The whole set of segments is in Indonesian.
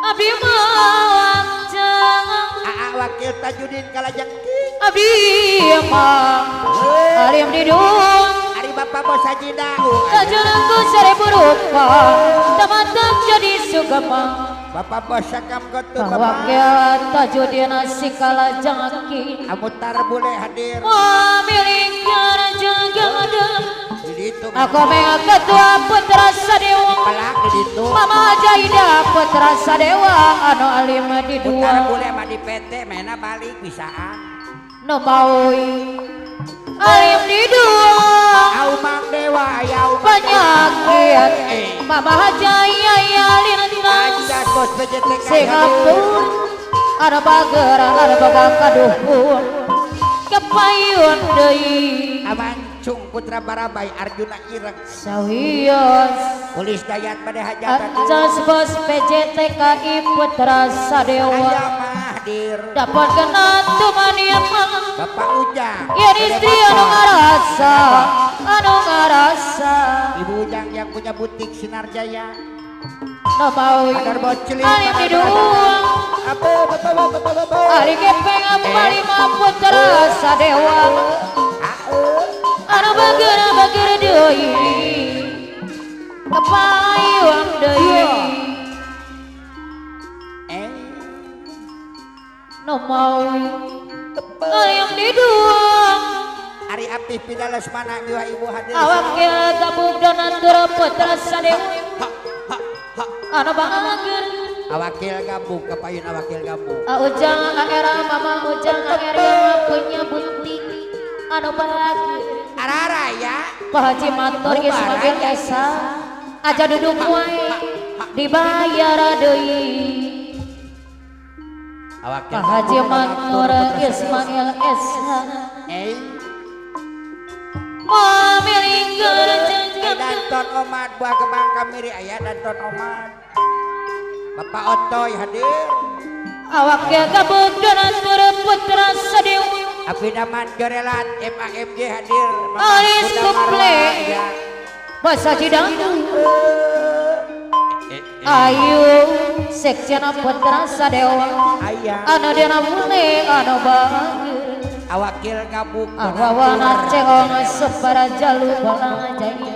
Abdi mah Wakil Tajudin Kalajeng Abdi mah Alim didung Ari Bapak Bos Haji Daud Tajulungku seribu rupa Tamatang jadi sugama Bapak Bos Sakam Gotu Wakil Tajudin si Kalajeng Amutar Bule hadir milik raja gadang di ditu aku mega ketua putra sadewa pelak di ditu mama Jaida putra sadewa anu alim di Mutar dua Bule mah di PT mena balik bisaan no maui alim di dua Au Mang Dewa Ayau penyakit mama Jaya lintas Anjas Bos PJTK Singapura ada bager ada bagang kaduhur kepayun deui Amancung Putra Barabai Arjuna Ireng sawios Ulis Dayat pada hajatan Anjas Bos PJTKI Putra Sadewa Aya mah hadir dapat kena tumanian Bapak Ujang ya istri anu ngarasa Ibu Ujang yang punya butik Sinar Jaya no maui Adar Bocili alim diduang ari gepeng lima putra sadewa anu bager deui kepayun deui no maui alim diduang Ari Apih Pidales mana miwa ibu hadir awaknya gabung donatur putra sadewa anu bager awakil gabung kepayun awakil gabung ujang era mama ujang era punya butik anu bager arara ya Pak Haji Matur geus makin esa aja duduk wae dibayar deui awakil Pak Haji Matur Ismail Esa mamilingkeun Danton Omad buah kembang kamiri aya Danton Omad Bapak Otoy hadir awaknya gabung donatur putra sadewa Abdi Daman Jorelat MAMG hadir Alis kuple Bos Haji Dangdut ayu seksiana putra sadewa aya anu dina bule anu bager awakil gabung awawana cengong separa jalu balang jaya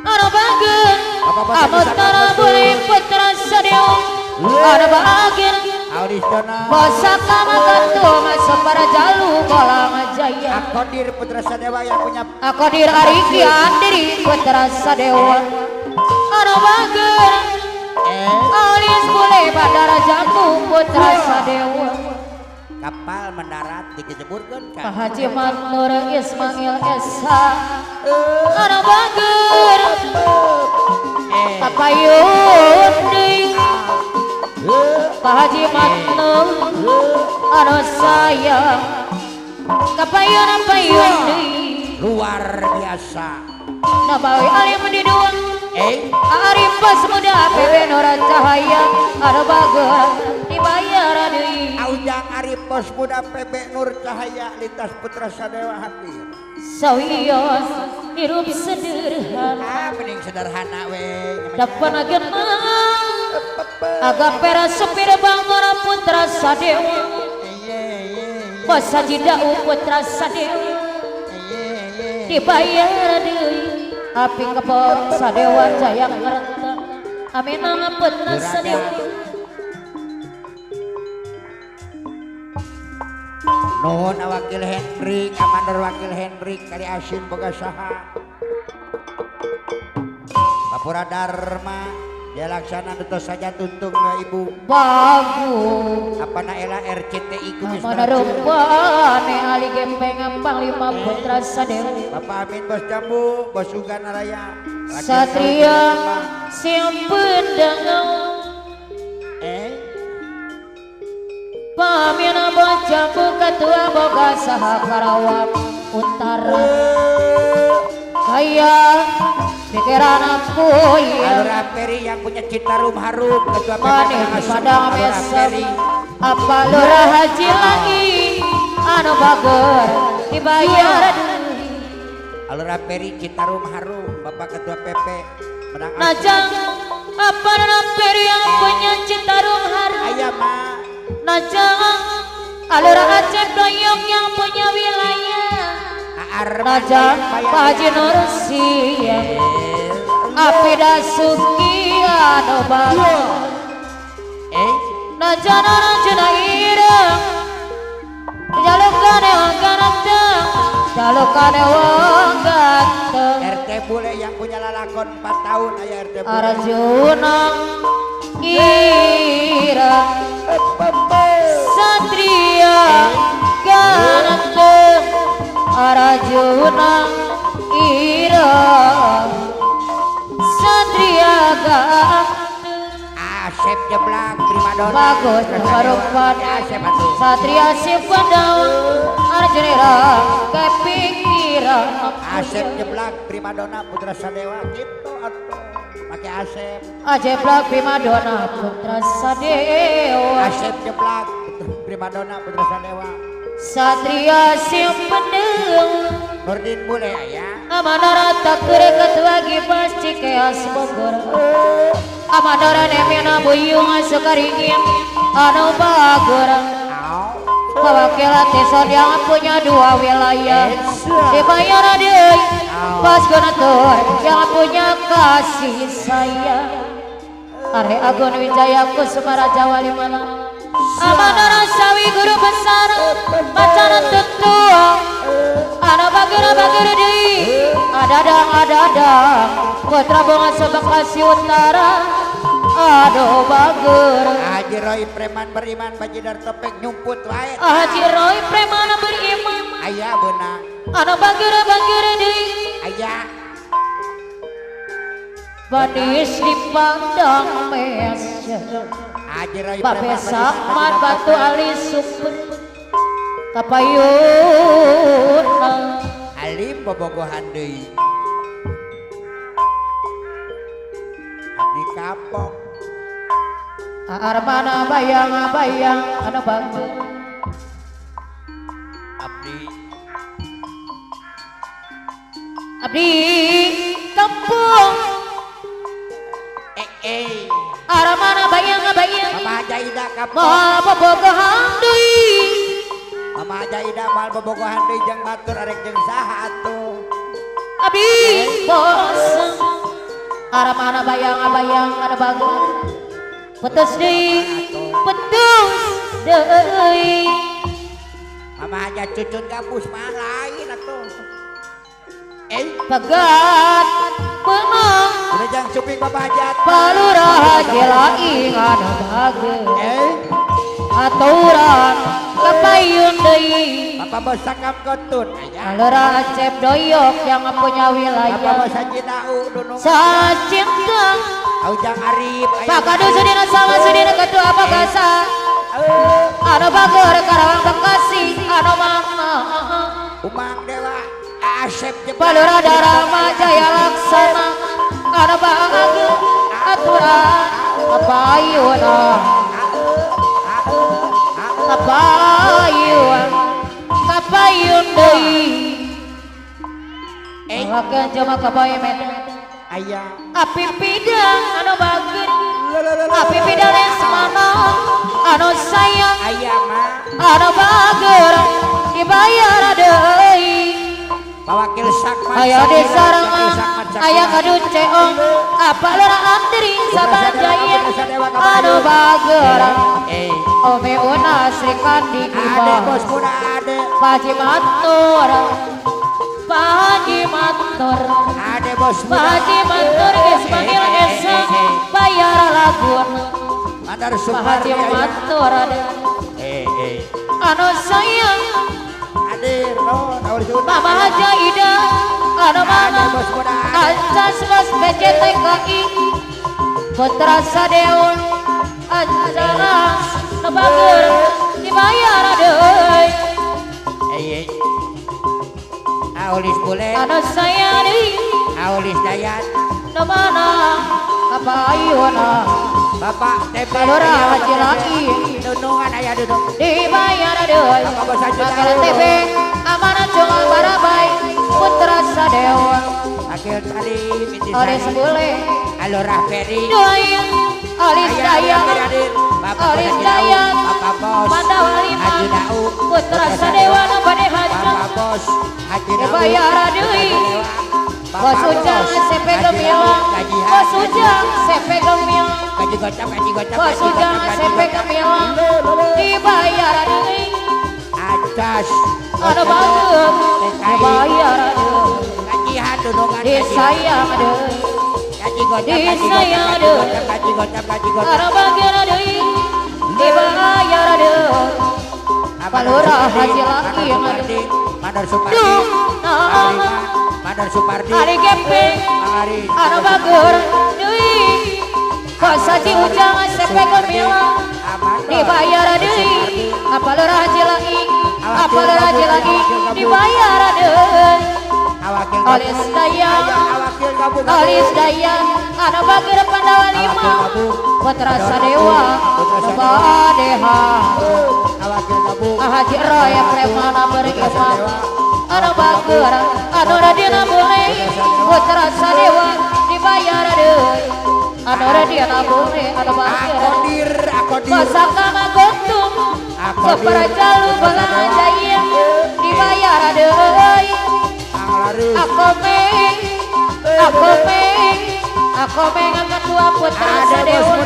anu bager amutara bule putra sadewa anu bager Audis Dona bosaka magantung separa jalu balang jaya Akodir Putra Sadewa yang punya Akodir Ariki Andiri putra sadewa anu bager alis bule bandara Jambu putra sadewa kapal mendarat dikejeburkeun Pak Haji Matur Ismail Esa anu bager kapayun deui Pak Haji Matur anu sayang kapayun deui luar biasa nabawi alim diduang Arif Bos Muda PB Nora Cahaya anu bager dibayar deui Aujang Arif Bos Muda PB Nur Cahaya lintas Putra Sadewa hadir sawios hirup sederhana mending sederhana we dapanakeun agak peras supir Bangor putra sadewa Bos Haji Daud putra sadewa dibayar deui api kebon sadewa jaya ngarta amin putra sadewa nuhun awakil Hendrik Amandor wakil Hendrik kali asin boga saha Bapura Dharma dia laksana tentu saja tuntung ya ibu bagus apa na ela RCTI kumis mana rupane ali gempeng panglima putra sadewa Bapak Amin Bos Jambu Bos Ugan Raya Satria siang pedang pamina baca ketua boga saha Karawang Utara kaya pikiran aku Alura Peri yang punya Citarum Harum ketua manis PPK pada Alura mesem Peri apa lurah haji lagi anu bager dibayar deui Alura Peri Citarum Harum Bapak Ketua PP menang Najang apa nampir yang punya Citarum Harum. Ayah mah Najang Alura Aceh Doyong yang punya wilayah. Najang Pak Haji Nursia Api Dasuki anu bae. Najana najana ireng jalukane wong ganteng, jalukane wong ganteng. RT Bule yang punya lalakon 4 tahun ayah RT Bule. Arjuna ireng satria ganteng, Arjuna ireng satria ganteng. Asep Jeblak Primadona Bagus Barupan Asep atuh. Satria Sifandau Arjuna kepikiran Asep Jeblak Primadona Putra Sadewa gitu atuh pakai Asep. Ajeblak Primadona Putra Sadewa Asep Jeblak Primadona Putra Sadewa. Satria Sifandau Nurdin Bule ayah. Amanara takure ketua Gibas Cikeas Bogor. Amanara nemena buyung sekaringin anu bagur. Pawakil Teson yang punya 2 wilayah dibayar deui pas gonatur yang punya kasih sayang. Are Agun Wijaya Kusuma Raja Wali Malang. Amanara Sawi Guru Besar Macana Tetua Ana bager deui adadang Putra Bunga Bekasi Utara. Aduh bager Haji Roy Preman beriman Bajidar Topeng nyumput wae. Haji Roy Preman beriman Ayah beuna. Ana bager deui Ayah Badis dipandang mesya Haji Roy Babe Preman Sakmat Batu Ali Super Kapayuna Alim bobogohan deui. Abdi kapok. Armana bayang anu bager Abdi kampung Armana bayang Mama Jaida kapok. ma bobogohan deui Mama Jaida mal bobogohan deui jeung batur arek jeung saha atuh. Abdi bos Armana bayang anu bager putus deui Mama aja cucut gabus mah lain atuh. pegat benang Udah jang cuping Bapak Hajat. palurah jelaing anu bager aturan kepayun deui Bapak Bos Sakam Kotun aya. Alura Acep Doyok yang punya Bapak wilayah Bos Haji Dau Dunung. sacinta Aujang Arif aya. Pak Kadu Sudina sama Sudina Ketua Bagasa anu bager Karawang Bekasi anu mana Umang Dewa Asep Jeblak. Palura Darama Jaya Laksana anu bager aturan kepayuna kapayun deui Wakan jama kabaye medan Aya. api pidang anu bager api pidang lesmana anu sayang Aya mah. anu bager dibayar deui Pawakil Sakmat. aya di Sakira, sarangan Wakil Sakmat Sakira. aya kadu ceong apa lera antri sabajaya anu bager Ome Una Sri Kandi Ade Iba bos muda ade. Paji Matur Paji Matur Ade bos muda. Paji Matur geus manggil esa bayar lagun Mandar Paji Supardi aya. Matur anu sayang Ade no naur juta. Mama Haja Ida anu Ade mana bos muda ade. Ancas Bos PCTKI Putra Sadewa Ancana Nebager dibayar deui Aulis Bule. anu sayang deui Aulis Dayat. nu mana kapayuna Bapak TP Palura Haji Laki Dunungan aya duduk. dibayar deui Bapak Bos Haji Makala Dau. TV amanat Jungal Barabai Putra Sadewa Sadewa Akil tali binti Alis Sari bule Alurah Peri Doain Alis Dayang Alis Dayang Bapak Bos Mandawalima Haji Daud Putra Sadewa Nabade Haji Bapak Bos Haji Daud Dibayar deui Bos Ujang sepe gemilang Bos Ujang sepe gemilang Gaji gocap Bos Ujang sepe gemilang Dibayar deui Atas Anu bageum dibayar deui Gajihan dunungan Disayang deui Gaji gocap Disayang deui Gaji gocap Anu bageum deui dibayar deui Palurah Haji Laki Mandor Supardi Duh nama Mandor Supardi Ari Gempeng Ari Anu bageum deui Bos Haji Ujang sepe gemilang dibayar deui Palurah Haji Laki Palurah Haji Laki dibayar deui Alis Dayang Alis Dayang Anu bageum Pandawalima Putra Sadewa Badeha Haji Roy Premana beriman Anu bageum Anu radina bule Putra Sadewa dibayar deui Anu radina bule Anu bageum Pasakana gontung Separajalu balang jayang dibayar deui Aku pengen ketua Putra Sadewa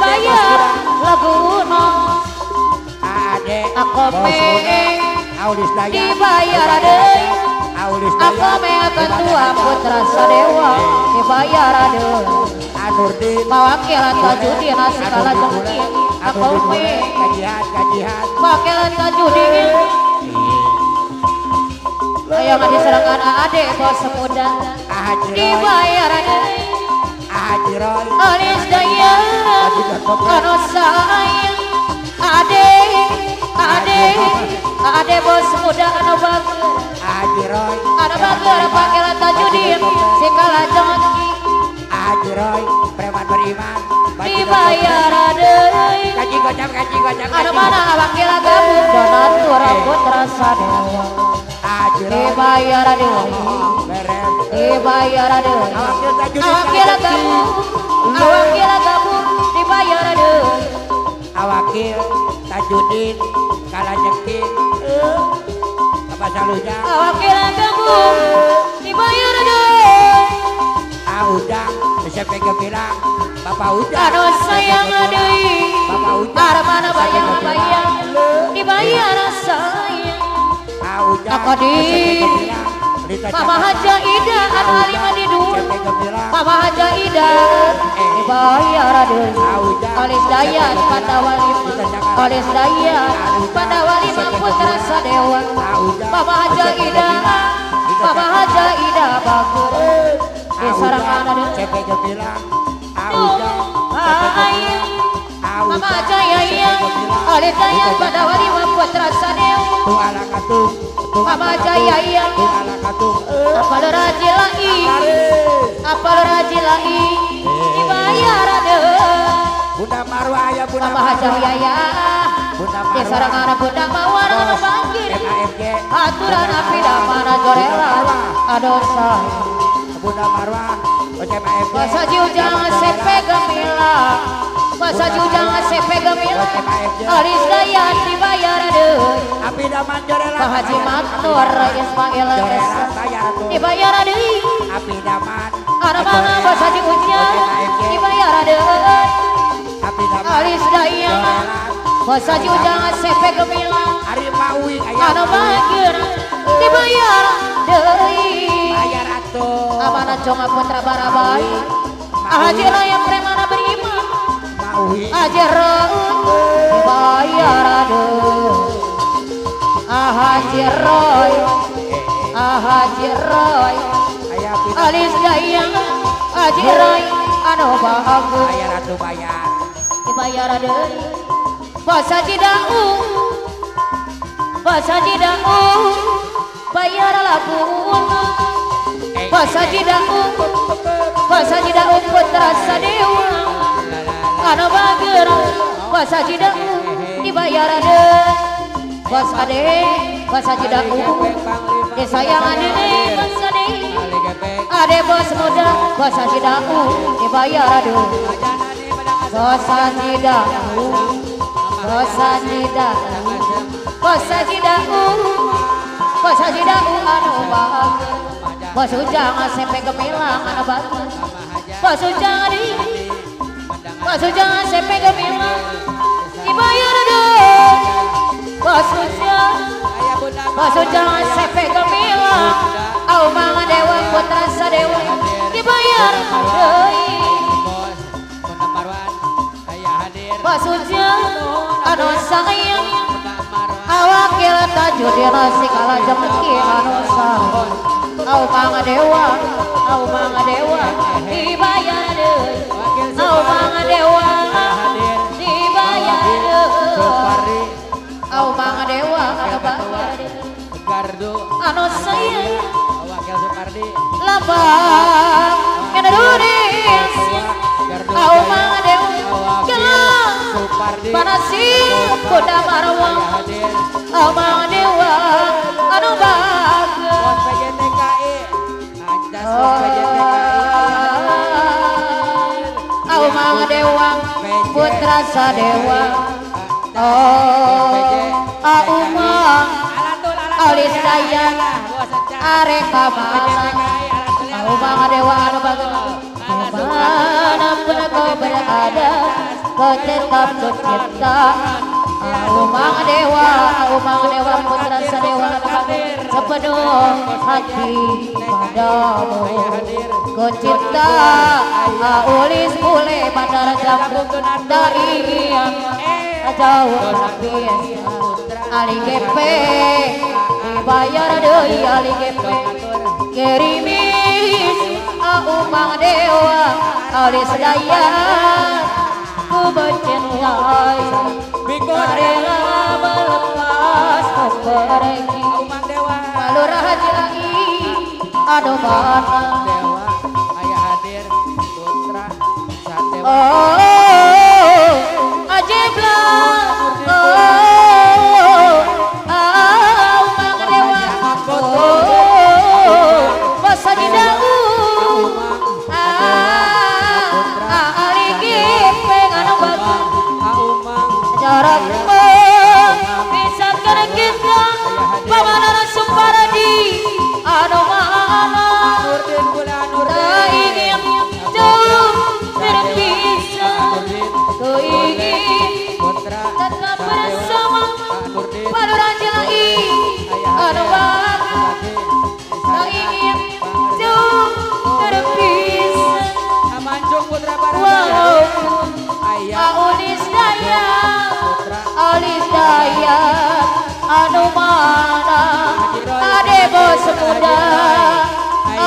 bayar laguno Aku pengen dibayar deui Aku pengen ketua Putra Sadewa dibayar deui Mawakilan Tajudin Asikala Jengki Aku pengen Mawakilan Tajudin Ayo nggak diserahkan adek bos muda dibayar deui Alis Dayang Anu sayang Ade bos muda anu bageum Anu bageum Pakelan Tajudin Sikala Jengki Preman beriman dibayar deui Gaji gocap Anu mana wakil gabung Donatur Putra Sadewa dibayar deui dibayar deui awakil gabung dibayar deui Awakil Tajudin Kalajengking Bapak Saluja awakil gabung dibayar deui Ujang siapa yang bilang Bapak Ujang anu sayang deui Bapak Ujang armana bayang dibayar sayang Ujang Mama Haja Ida anu alima di dua Mama Haja Ida dibayar deui Alis Dayang Pandawalima Alis Dayang Pandawalima Putra Sadewa Mama Haja Ida bageum disarangan deui siapa yang bilang Mama Haja Yayang Alis Dayang Pandawalima Putra Sadewa Mama Haja Yayang Palurah Haji Lai dibayar deui Bunda Marwah ya Bunda Mama Haja Yayang disarangan Bunda Mawar anu bangkir aturan api damana jorela adosa Bunda Marwah Bos Haji Ujang sepe gemilang Bos Haji Ujang sepe gemilang Alis Dayang dibayar deui Api daman jorela Pak Haji Maknur Ismail Desa dibayar deui Api daman Anu mana Bos Haji Ujang dibayar deui Api daman Alis Dayang Bos Haji Ujang sepe gemilang Ari Maui Anu bageum dibayar deui bayar atuh Amanah Conga Putra Barabai Haji Raya Premana beriman Maui Haji Roy dibayar deui Haji Roy aya api Alis Dayang Haji Roy anu bageum bayar atuh bayar dibayar deui Bos Haji Daung bayar labuan Bos Haji Daung Putra Sadewa anu bageum Bos Haji Daung dibayar deui Bos Haji Daung disayangan deui Bos Ade ade bos muda bos haji daku dibayar aduh bos haji daku bos haji daku bos haji daku bos haji daku anu bahagia bos ujang sampai gemilang anu bagus bos ujang di bos ujang sampai gemilang dibayar aduh bos ujang sampai gemilang au mang dewa putra sadewa dibayar deui bos ujang anu sayang awakil tajudina sikala jemki anu sayang au mang dewa dibayar deui au mang dewa dibayar deui au mang dewa anu bayar anu sayang wakil Supardi labang kena Indonesia au mang dewa gelang panasil kuda marwah au mang dewa anu bagus PJTKI anjas PJTKI au mang dewa putra sadewa au mang alis dayang arek kamalan au mang dewa anu bagus dimanapun kau berada kau tetap tercipta au mang dewa putra sadewa sepenuh hati padamu kau cinta ulis bule bandar jambung dari jauh habis ali gepe dibayar deui ali gepe kirimis au mang dewa alis daya ku bercintai rela melepas pergi balurah haji lagi aduh mana dewa ayah hadir putra sadewa ajiblah anu mana ade bos muda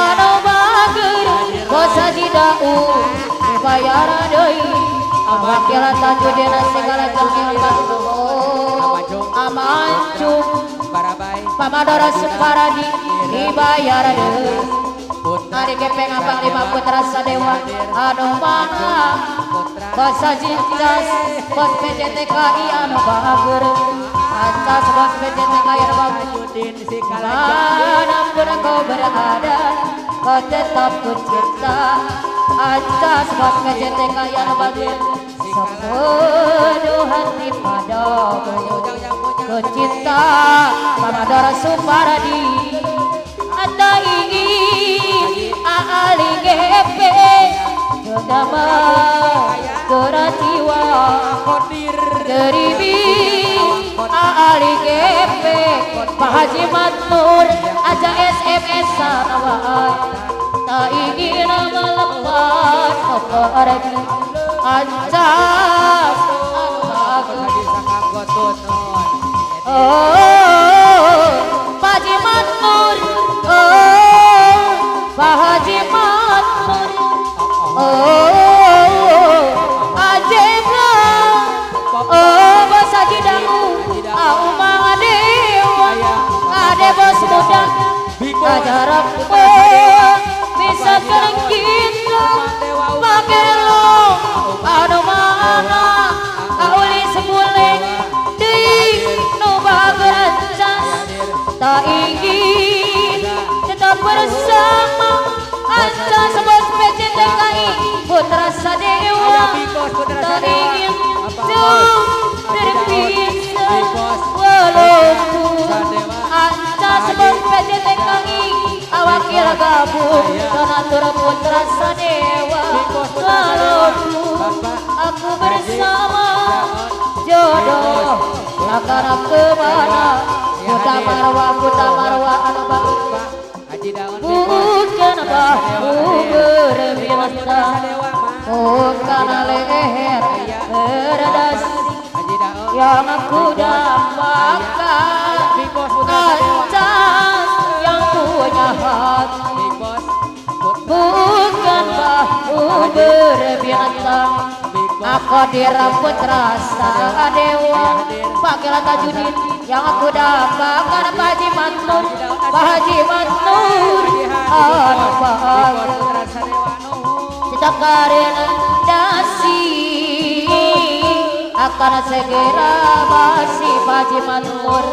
anu bager bos haji dau dibayar deui wakil tajudina segala jengil amancung pamadora Supardi dibayar deui ari gepeng abang 5 putra sadewa anu mana bos haji jas bos PJTKI anu bager atas bos PJTKI anu bagus manapun kau berada kau tetap ku cinta atas bos PJTKI anu bagus sepenuh hati padamu ku cinta pamadora Supardi anda ingin ali gepe kedama keratiwa geribi ali gepe Pak Haji Matur aja SMS sanawai tak ingin melepas pergi ancas Pak Haji Matur Pak Haji Matur ajiblah bos haji daku au mang dewa ade bos muda ajarap bisa kita pakai lo anu mana PJTKI awakil gabung donatur putra sadewa kalau aku bersama jodoh akan kemana Buta marwah anu bukan bahu berbintang bukan leher berdas yang aku dambakan ancas yang punya hati bukan bahu berbintang aku dirambut rasa dewa Pakailah tajudin yang aku dambakan Pak Haji Mansur Pak Haji Mansur anu bahagia kita karena dasi akan segera basi Pak Haji Mansur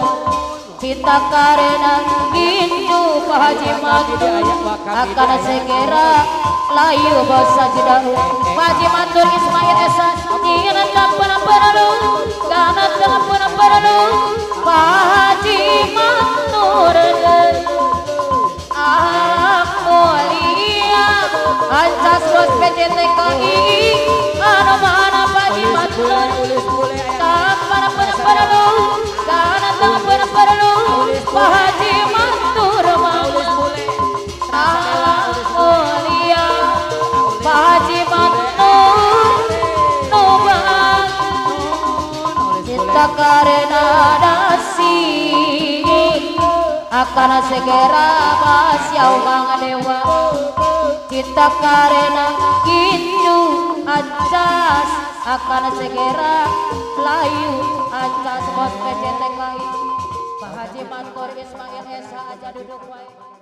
kita karena gindu Pak Haji Mansur akan segera layu bosa jidahu Pak Haji Mansur Ismail Esa ingin tanpa perlu karena tanpa perlu Pak Haji Mansur aku lihat ancas bos PJTKI anu mana Pak Haji Mansur tanpa perlu karena tanpa perlu Pak Haji Mansur aku lihat Pak Haji Mansur nubang kita karena dasi akan segera masyau Bang Dewa kita karena gindu ancas akan segera layu ancas bos PJTKI Pak Haji Mansur Ismail Esa aja duduk wae